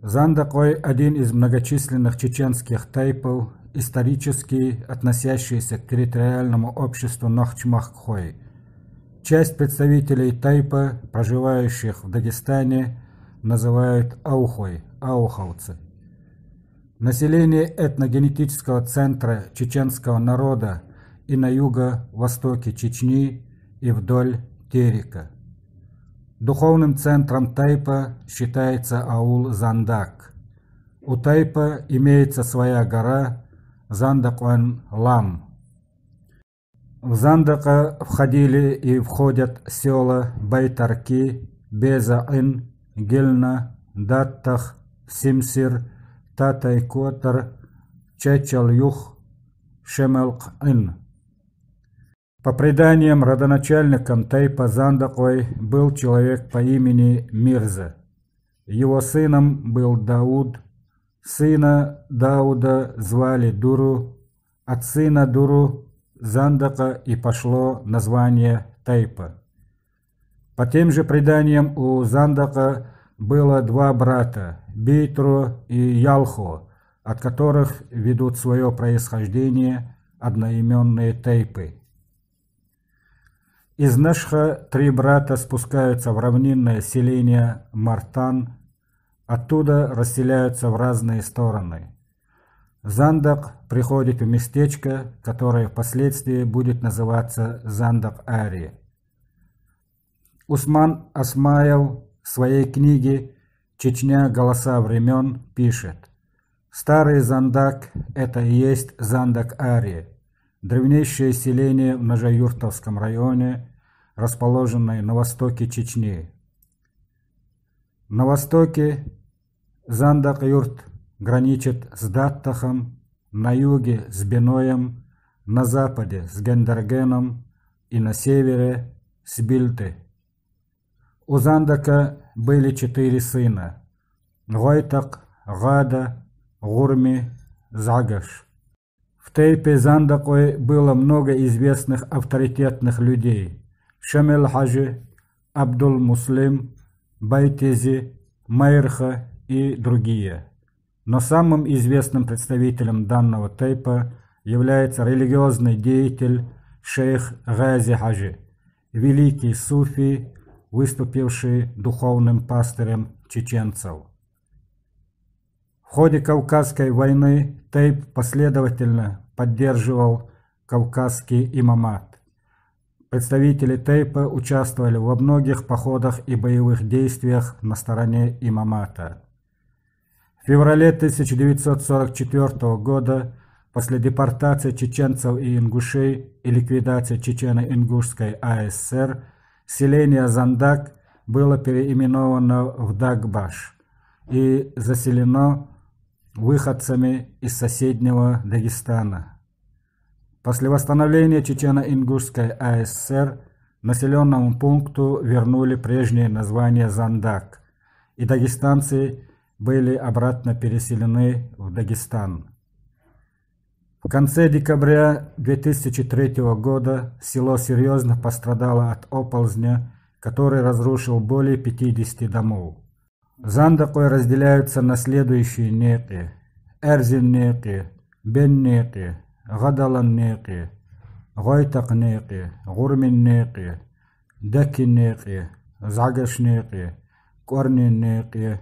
Зандакъой – один из многочисленных чеченских тайпов, исторически относящийся к территориальному обществу Нохчмахкхой. Часть представителей тайпа, проживающих в Дагестане, называют аухой – ауховцы. Население этногенетического центра чеченского народа и на юго-востоке Чечни и вдоль Терека. Духовным центром тайпа считается аул Зандак. У тайпа имеется своя гора Зандакъон-Лам. В Зандака входили и входят села Байтарки, Безаин, Гельна, Даттах, Симсир, Татайкотар, Чачалюх, Шемелкъин. По преданиям, родоначальником тайпа Зандакъой был человек по имени Мирза. Его сыном был Дауд. Сына Дауда звали Дуру. От сына Дуру Зандака и пошло название тайпа. По тем же преданиям у Зандака было два брата – Бейтро и Ялхо, от которых ведут свое происхождение одноименные тайпы. Из Нашха три брата спускаются в равнинное селение Мартан, оттуда расселяются в разные стороны. Зандак приходит в местечко, которое впоследствии будет называться Зандак-Ари. Усман Асмаев в своей книге «Чечня. Голоса времен» пишет: «Старый Зандак – это и есть Зандак-Ари, древнейшее селение в Ножаюртовском районе, расположенное на востоке Чечни. На востоке Зандак-Юрт граничит с Даттахом, на юге с Беноем, на западе с Гендергеном и на севере с Бильты. У Зандака были 4 сына – Гойтак, Гада, Гурми, Загаш. В тайпе Зандакъой было много известных авторитетных людей – Шамил Хаджи, Абдул Муслим, Байтези, Майрха и другие. Но самым известным представителем данного тайпа является религиозный деятель шейх Гази Хаджи, великий суфий, выступивший духовным пастырем чеченцев. В ходе Кавказской войны тайп последовательно поддерживал кавказский имамат. Представители тайпа участвовали во многих походах и боевых действиях на стороне имамата. В феврале 1944 года, после депортации чеченцев и ингушей и ликвидации Чечено-Ингушской АСР, селение Зандак было переименовано в Дагбаш и заселено выходцами из соседнего Дагестана. После восстановления Чечено-Ингушской АСР населенному пункту вернули прежнее название Зандак, и дагестанцы были обратно переселены в Дагестан. В конце декабря 2003 года село серьезно пострадало от оползня, который разрушил более 50 домов. Зандакъой разделяются на следующие неки: Эрзин-неки, Бен-неки, Гадалан-неки, Гойтак-неки, Гурмин-неки, Даки-неки, Загаш-неки, Корни-неки,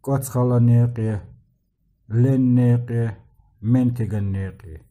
Коцхала-неки, Лен-неки, Ментиган-неки.